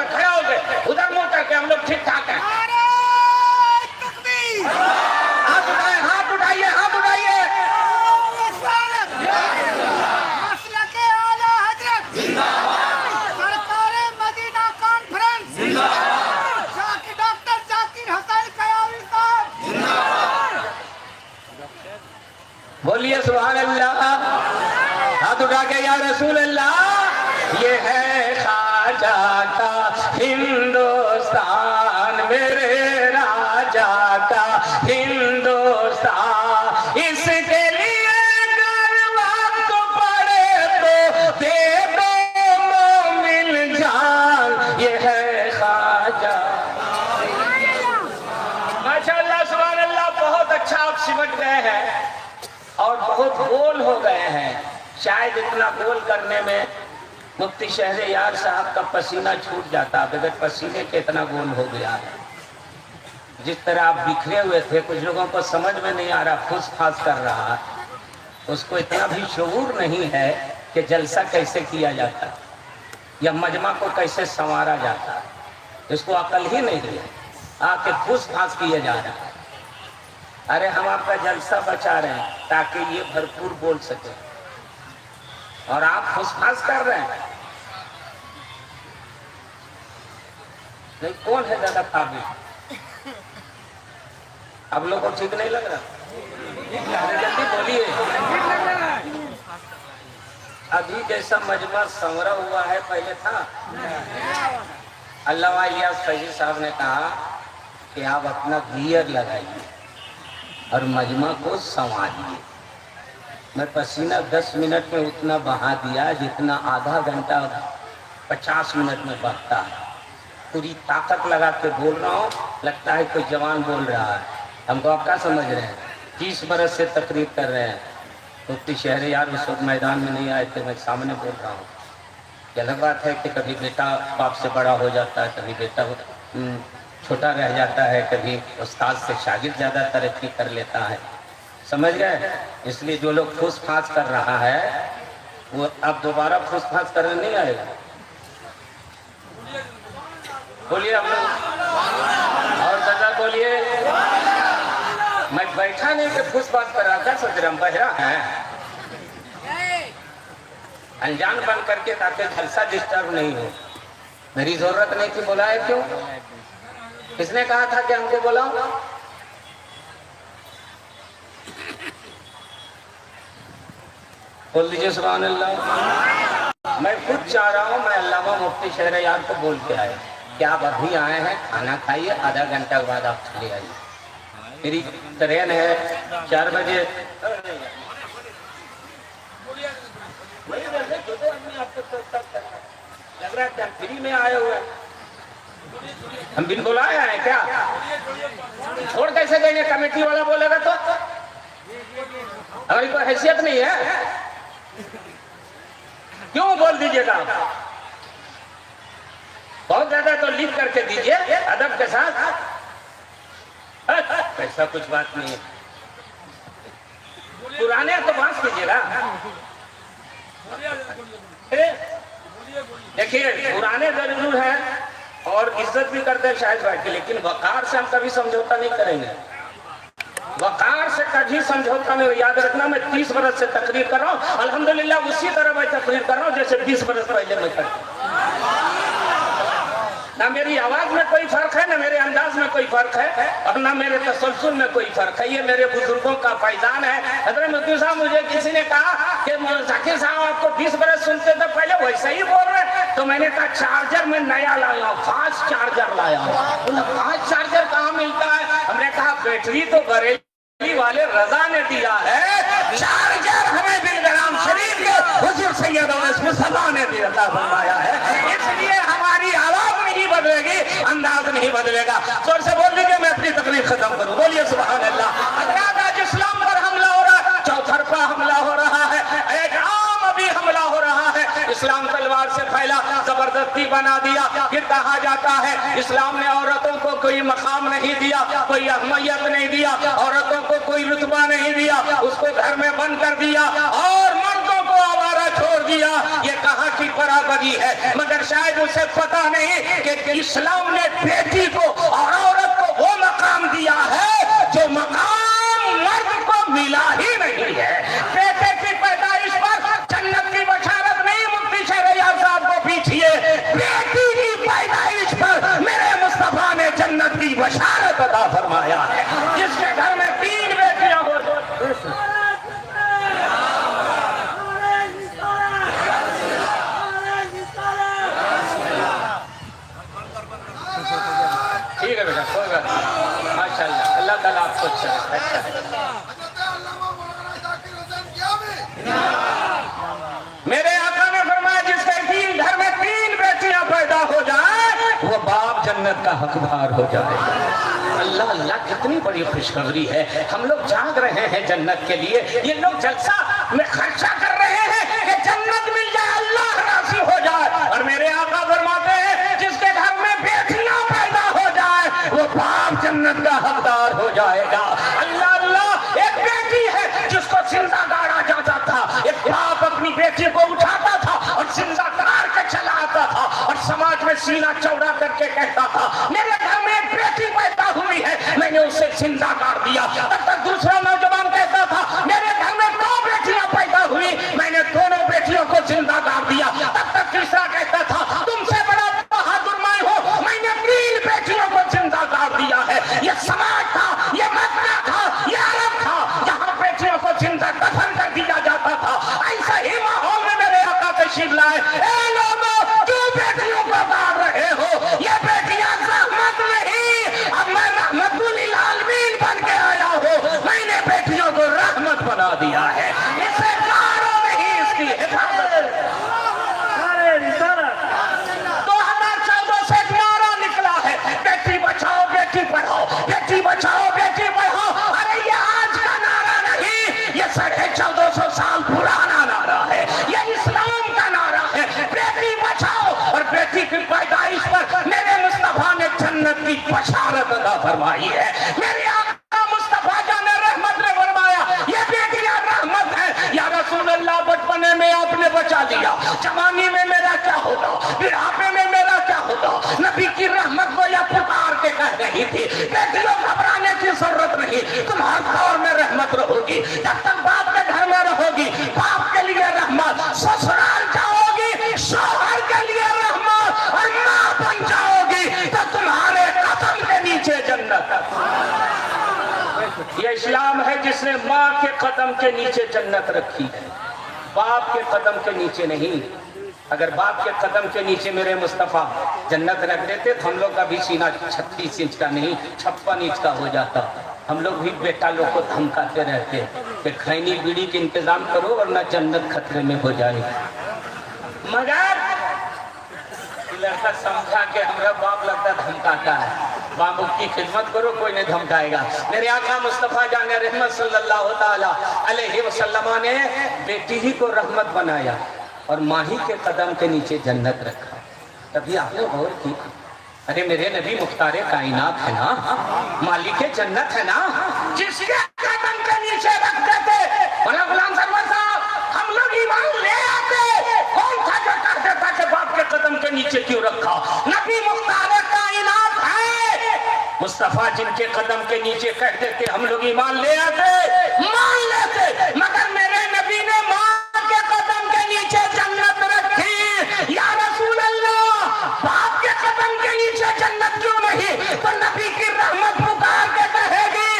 खड़ा हो गए, उधर मुंह करके हम लोग ठीक ठाक हैं। हाथ उठाइए, हाथ उठाइए, हाथ उठाइए। बोलिए सुभान अल्लाह, हाथ उठा के या रसूल अल्लाह। ये है ख्वाजा का हिंदुस्तान, मेरे राजा का हिंदुस्तान। इसके लिए अगर वक्त पड़े तो दे दो मोमिन जान। ये है ख्वाजा। माशाअल्लाह सुभान अल्लाह, बहुत अच्छा आप सिमट गए हैं और बहुत गोल हो गए हैं। शायद इतना गोल करने में मुफ्ती शहरियार साहब का पसीना छूट जाता, बगैर पसीने के इतना गोल हो गया है। जिस तरह आप बिखरे हुए थे, कुछ लोगों को समझ में नहीं आ रहा, फुस फास कर रहा, उसको इतना भी शऊर नहीं है कि जलसा कैसे किया जाता या मजमा को कैसे संवारा जाता, इसको अकल ही नहीं है, आके फुस फास किए जा रहा है। अरे हम आपका जलसा बचा रहे हैं ताकि ये भरपूर बोल सके और आप फुसफास कर रहे हैं। नहीं, कौन है ज्यादा काबिल? अब लोगों को ठीक नहीं लग रहा? अरे जल्दी बोलिए। अभी जैसा मजमा संवरा हुआ है पहले था। अल्लामा इलियास फैजी साहब ने कहा कि आप अपना गियर लगाइए और मजमा को संवारिए। मैं पसीना 10 मिनट में उतना बहा दिया जितना आधा घंटा 50 मिनट में बहता है। पूरी ताकत लगा के बोल रहा हूँ, लगता है कोई जवान बोल रहा है। हमको आप क्या समझ रहे हैं? 30 बरस से तकरीर कर रहे हैं। मुफ्ती शहरियार उस वक्त मैदान में नहीं आए थे, मैं सामने बोल रहा हूँ। ये अलग बात है कि कभी बेटा बाप से बड़ा हो जाता है, कभी बेटा छोटा रह जाता है, कभी उस्ताद से शागिर्द ज़्यादा तरक्की कर लेता है। समझ गए? इसलिए जो लोग फूस फास कर रहा है वो अब दोबारा फूस फास करने नहीं आएगा। बोलिए आप लोग और ज़्यादा बोलिए। मैं बैठा नहीं कि फूस फास कर रहा था, सोच रहा हूँ बहरा है अनजान बन करके ताकि जलसा डिस्टर्ब नहीं हो। मेरी जरूरत नहीं थी, बुलाए क्यों? किसने कहा था कि हमको बुलाओ? बोल दीजिए सुभान अल्लाह। मैं खुद चाह रहा हूँ मैं अल्लामा मुफ्ती शहरियार को बोल के आए कि आप अभी आए हैं, खाना खाइए, आधा घंटा के बाद आप चले आइए। मेरी ट्रेन है 4 बजे। आदमी आपको लग रहा है क्या फ्री में आए हुए हैं? हम बिन बुलाए हैं क्या? छोड़ कैसे देंगे? कमेटी वाला बोलेगा तो हमारी कोई हैसियत नहीं है? क्यों बोल दीजिएगा? बहुत ज्यादा तो लिख करके दीजिए अदब के साथ। ऐसा कुछ बात नहीं है। पुराने तो बात कीजिएगा। देखिए पुराने जरूर है और इज्जत भी करते हैं शायद भाई की, लेकिन वकार से हम कभी समझौता नहीं करेंगे। वकार से कभी समझौता नहीं। याद रखना मैं 30 बरस से तकरीर कर रहा हूँ, अल्हम्दुलिल्लाह उसी तरह मैं तकरीर कर रहा हूँ जैसे 20 बरस पहले मैं करता। ना मेरी आवाज में कोई फर्क है, ना मेरे अंदाज में कोई फर्क है, और ना मेरे तसल्सल में कोई फर्क है। ये मेरे बुजुर्गों का फैजान है। हज़रत मुफ्ती साहब, मुझे किसी ने कहा कि जाकिर साहब आपको 20 बरस सुनते थे पहले, वैसा ही बोल रहे। तो मैंने कहा चार्जर में नया लाया हूँ, फास्ट चार्जर लाया हूँ। फास्ट चार्जर कहाँ मिलता है? हमने कहा बैटरी तो बरेली वाले रजा ने दिया है, चार्जर हमें बिलग्राम शरीफ के हुजूर सैयद मुस्तफा ने दिया फरमाया है। इसलिए हमारी आवाज नहीं बदलेगी, अंदाज नहीं बदलेगा। जोर से बोल दीजिए, मैं अपनी तकरीर खत्म करूं। बोलिए सुभान अल्लाह। आज इस्लाम पर हमला हो रहा है, चौतरफा हमला हो रहा है, एक आम अभी हमला हो रहा है। इस्लाम तलवार से फैला, जबरदस्ती बना दिया। फिर कहा जाता है इस्लाम ने औरतों को कोई मकाम नहीं दिया, कोई अहमियत नहीं दिया, औरतों को कोई रुतबा नहीं दिया, उसको घर में बंद कर दिया और मर्दों को आवारा छोड़ दिया। ये कहाँ की बराबरी है? मगर शायद उसे पता नहीं कि इस्लाम ने बेटी को और औरत को वो मकाम दिया है जो मकाम मर्द को मिला ही नहीं है। बेटे की पैदाइश पर जन्नत की बशारत नहीं, मुफ्ती शहरयार साहब को पीछिए, बेटी की पैदाइश पर मेरे मुस्तफा ने जन्नत की बशारत अता फरमाया है। जिसके घर में 3 बेटियां हो, ठीक है बेटा, कोई बात नहीं, माशाअल्लाह, अल्लाह ताला आपको अच्छा मेरे आका ने फरमाया जिसके घर में 3 बेटियां पैदा हो जाए वो बाप जन्नत का हकदार हो जाए। अल्लाह अल्लाह, कितनी बड़ी खुशखबरी है। हम लोग जाग रहे हैं जन्नत के लिए, ये लोग जलसा में खर्चा कर रहे हैं कि जन्नत मिल जाए, अल्लाह राजी हो जाए। और मेरे आका फरमाते हैं जिसके घर में बेटियां पैदा हो जाए वो बाप जन्नत का हकदार हो जाएगा। अल्लाह अल्लाह, एक बेटी है जिसको जिंदा गाड़ा जाता था, एक बाप अपनी बेटी को उठाता था और जिंदा गाड़ के चला आता था और समाज में सीना चौड़ा करके कहता था मेरे घर में एक बेटी पैदा हुई है, मैंने उसे जिंदा गाड़ दिया। तब तक दूसरा नौजवान कहता था मेरे घर में 2 बेटियां पैदा हुई, मैंने दोनों बेटियों को जिंदा गाड़ दिया। तब तक तीसरा कहता था तुमसे बड़ा बहादुर मैं हूँ, मैंने 3 बेटियों को जिंदा गाड़ दिया है। ये समाज था, ये मक्का था, ये अरब था जहाँ बेटियों को जिंदा दफन कर दिया जाता था। ऐसा ही माहौल में मेरे आका तशरीफ लाए। ए लोगों, क्यों बेटियों को गाड़ रहे हो? ये बेटियां रहमत नहीं, अब मैं रहमतुल लिल आलमीन बन के आया हूँ। मैंने बेटियों को रहमत बना दिया है। इसे गाड़ो नहीं, इसकी हिफाजत। 2014 से एक नारा निकला है, बेटी बचाओ बेटी पढ़ाओ, बेटी बचाओ बेटी पढ़ाओ। अरे ये आज का नारा नहीं, ये 1450 साल पुराना नारा है, ये इस्लाम का नारा है। बेटी बचाओ और बेटी की पैदाइश पर मेरे मुस्तफा ने जन्नत की बशारत अता फरमाई है। मेरे आका मुस्तफा जान रहमत ने फरमाया ये बेटियां रहमत है। या रसूल अल्लाह, बचपने में आपने बचा दिया, जवानी में मेरा क्या होगा, बुढ़ापे में मेरा क्या होगा? नबी की रहमत को या पुकार के कह रही थी बेटियों घबराने की जरूरत नहीं, तुम्हारे दौर में रहमत रहोगी। जब तक बाप के घर में रहोगी बाप के लिए रहमत, ससुराल जाओगी शौहर के लिए रहमत, और माँ बन जाओगी तो तुम्हारे कदम के नीचे जन्नत। ये इस्लाम है जिसने माँ के कदम के नीचे जन्नत रखी है, बाप के कदम के नीचे नहीं। अगर बाप के कदम के नीचे मेरे मुस्तफा जन्नत रख देते तो हम लोग का भी सीना 36 इंच का नहीं 56 इंच का हो जाता। हम लोग भी बेटा लोग को धमकाते रहते कि खैनी बीड़ी के इंतजाम करो वरना जन्नत खतरे में हो जाएगी। मगर लड़का समझा के हमारा बाप लगता धमकाता है, बाबू की खिदमत करो, कोई नहीं धमकाएगा। मेरे आका मुस्तफा जान रहमत सल्लल्लाहु ताला अलैहि वसल्लम ने बेटी ही को रहमत बनाया और माँ ही के कदम के नीचे जन्नत रखा। तभी आपने गौर की, अरे मेरे नबी मुख्तारे कायनात है ना, मालिक जन्नत है ना, जिसके कदम के नीचे रख देते। बोला गुलाम सरवर साहब, हम लोग ईमान ले आते, कौन था जो कर देता कि बाप के कदम के नीचे क्यों रखा? नबी मुख्तारे कायनात है, मुस्तफा जिनके कदम के नीचे कह देते हम लोग ईमान ले आते, मान लेते। मगर मेरे नबी ने माँ के कदम के नीचे जन्नत रखी। या रसूल अल्लाह, बाप के कदम के नीचे जन्नत क्यों नहीं? तो नबी की रहमत पुकार के कहेगी,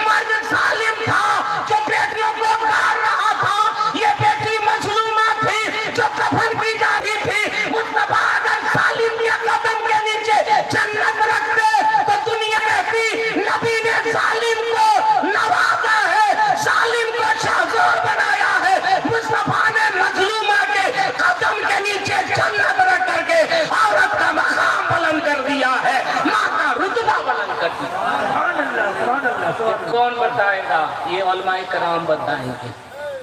मर्द जालिम था जो बेटियों को मार रहा था, ये बेटी मजलूमा थी जो कफन की जा रही थी। मुस्तफा अगर जालिम के कदम के नीचे जन्नत रख दे तो दुनिया कहती नबी ने जालिम को नवाजा है, जालिम को शाहजोर बनाया है। मुस्तफा ने मजलूमा के कदम के नीचे जन्नत रख करके औरत का मकाम बुलंद कर दिया है, माँ का रुतबा बुलंद कर दिया। कौन बताएगा? ये उलमाए कराम बताएंगे।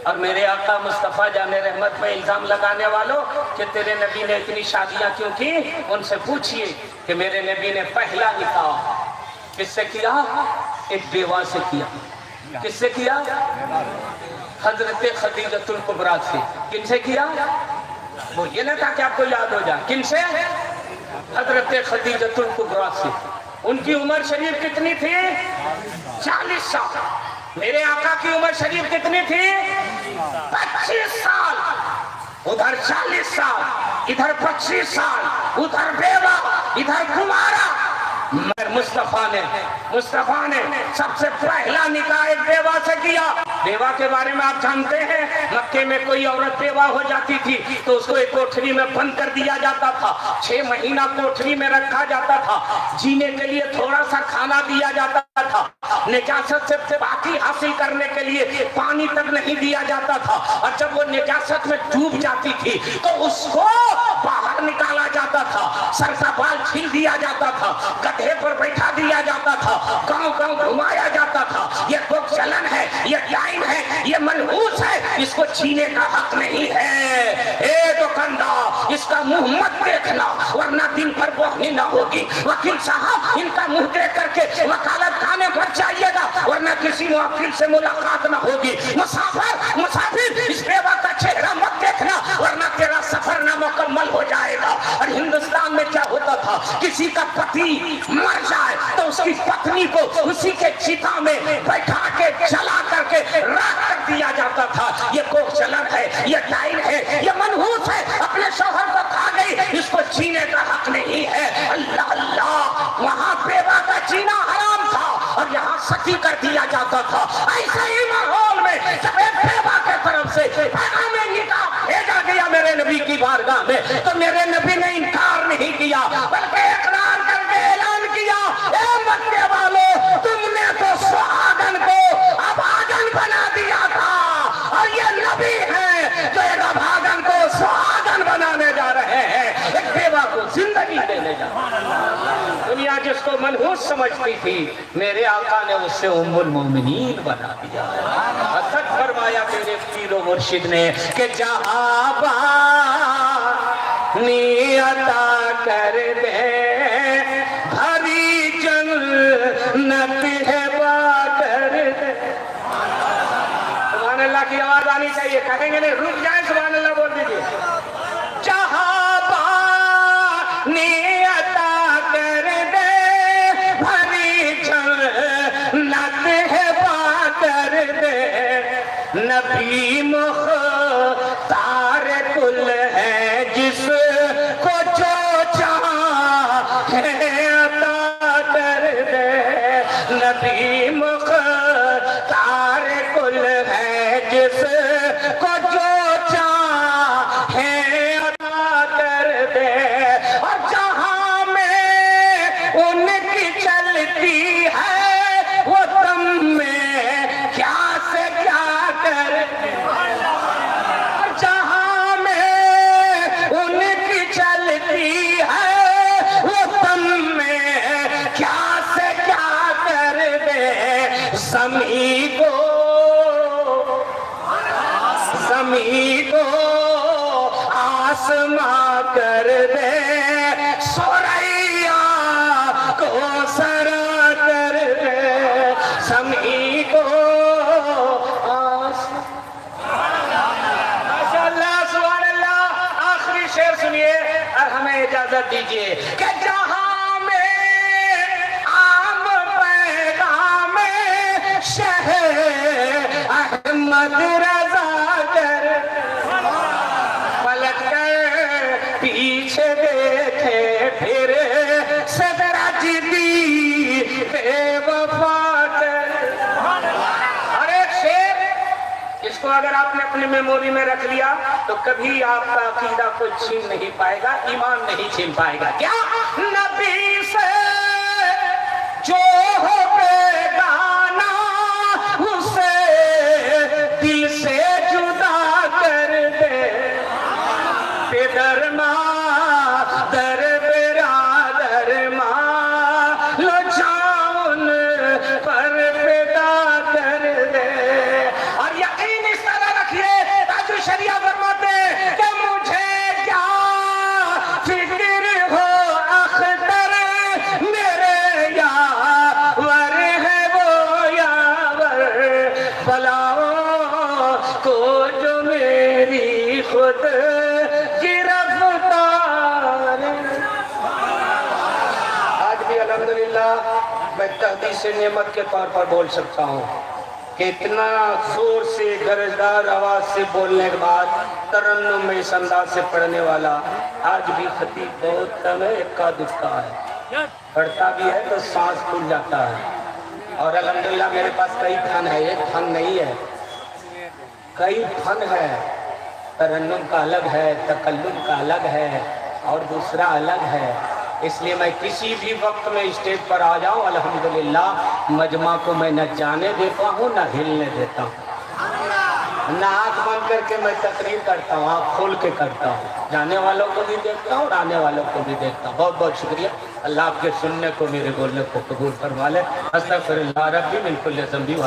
और मेरे आका मुस्तफा जाने रहमत में इल्जाम लगाने वालों कि तेरे नबी ने इतनी शादियां क्यों की, उनसे पूछिए कि मेरे नबी ने पहला निकाह किससे किया? एक बेवा से किया। किससे किया? हजरत खदीजतुल कुबरा से। किनसे किया? वो ये ना था कि आपको याद हो जाए। किनसे? हजरत खदीजतुल कुबरा से। उनकी उम्र शरीफ कितनी थी? 40 साल। मेरे आका की उम्र शरीफ कितनी थी? 25 साल। उधर 40 साल, इधर 25 साल, उधर बेवा, इधर कुमारा। मगर मुस्तफा ने सबसे पहला निकाह एक बेवा से किया। बेवा के बारे में आप जानते हैं, मक्के में कोई औरत बेवा हो जाती थी तो उसको एक कोठरी में बंद कर दिया जाता था, 6 महीना कोठरी में रखा जाता था, जीने के लिए थोड़ा सा खाना दिया जाता था, निजासत से पाकी हासिल करने के लिए पानी तक नहीं दिया जाता था। और जब वो निजासत में डूब जाती थी तो उसको बाहर निकाला जाता था, सर का बाल छील दिया जाता था, गधे पर बैठा दिया जाता था, गांव-गांव घुमाया जाता था। ये तो चलन है, ये टाइम है, ये मनहूस है, इसको जीने का हक नहीं है। ए दुकानदार, इसका मुंह मत देखना वरना दिन पर बोहनी ना होगी। वकील साहब, इनका मुंह देख करके वकालत खाने पर जाइएगा वरना किसी मुवक्किल से मुलाकात ना होगी। मुसाफिर, इस बेवा का चेहरा मत देखना वरना तेरा सफर ना मुकम्मल हो जाएगा। और हिंदुस्तान में क्या होता था, किसी का पति मर जाए तो उसकी पत्नी को उसी के चिता में बैठा के जला करके राख कर दिया जाता था। ये कोई चलन है, ये टाइम है, ये मनहूस है, अपने शौहर को खा गई, इसको जीने का हक नहीं है। अल्लाह अल्लाह, वहाँ बेवा का जीना हराम था और यहाँ सती कर दिया जाता था। ऐसे ही माहौल में जब बेवा के तरफ से पैगाम निकाह भेजा गया मेरे नबी की बारगाह में तो मेरे नबी ने इनकार नहीं किया बल्कि इकरार करके ऐलान किया, ए मक्के वालों, तुमने तो सुहागन को अभागन बना दिया था और ये नबी है जो एक अभागन को सुहागन बनाने जा रहे हैं, एक बेवा को जिंदगी देने जा रहे हैं। दुनिया जिसको मनहूस समझती थी मेरे आका ने उससे उम्मुल मोमिनीन बना दिया। असद फरमाया मेरे पीरो मुर्शिद ने कि जहां नियता कर दे भरी जन्नत है बाकर दे। सुभान अल्लाह की आवाज आनी चाहिए, कहेंगे नहीं, रुक जाए, सुभान अल्लाह बोल दीजिए। जहां नियता कर दे भरी जन्नत है बाकर दे। नबी मुख्तार कुल है जिसको जो चाहे अता कर दे। नबी मुख्तार कुल है जिसको जो चाहे अता कर दे। और जहां में उनकी चलती है वो तुम में क्या से क्या कर दे। آسماں کر دے سوریا کو سرا کر دے سمی کو ماشاءاللہ سبحان اللہ. آخری شعر سنیے اور ہمیں اجازت دیجیے کہ جہاں میں عام پیغام شہ احمد رضا کر پلٹ کر پیچھے دیکھے پھر سدرج دی بے وفا کر. اور ایک شعر اس کو اگر آپ نے اپنی میموری میں رکھ لیا تو کبھی آپ کا عقیدہ کوئی چھین نہیں پائے گا, ایمان نہیں چھین پائے گا. کیا نبی سے جو ہو بیگانہ اسے دل سے جدا کر دے پدر ماں در برادر ماں لو جاؤن پر پیدا کر دے. اور یقین اس طرح رکھیے تاج الشریعہ فرماتے ہیں کہ مجھے کیا فکر ہو اختر میرے یاور ہے وہ یاور بلاؤں کو جو میری خود گرفتار. آج بھی الحمدللہ میں تحدیث نعمت کے طور پر بول سکتا ہوں کہ اتنا زور سے گرجدار آواز سے بولنے کے بعد ترنم میں اس انداز سے پڑھنے والا آج بھی خطیب بہت کم ہے, اکا دکا ہے, پڑھتا بھی ہے تو سانس پھول جاتا ہے. اور الحمدللہ میرے پاس کئی فن ہے, ایک فن نہیں ہے, کئی فن ہے. ترنم کا الگ ہے, تکلم کا الگ ہے اور دوسرا الگ ہے. اس لیے میں کسی بھی وقت میں اسٹیج پر آ جاؤں الحمدللہ مجمع کو میں نہ جانے دیتا ہوں نہ ہلنے دیتا ہوں, نہ آنکھ بند کر کے میں تقریر کرتا ہوں, آنکھ کھول کے کرتا ہوں. جانے والوں کو بھی دیکھتا ہوں اور آنے والوں کو بھی دیکھتا ہوں. بہت بہت شکریہ. اللہ آپ کے سننے کو میرے بولنے کو قبول فرما لے. استغفر اللہ ربی من کل ذنب.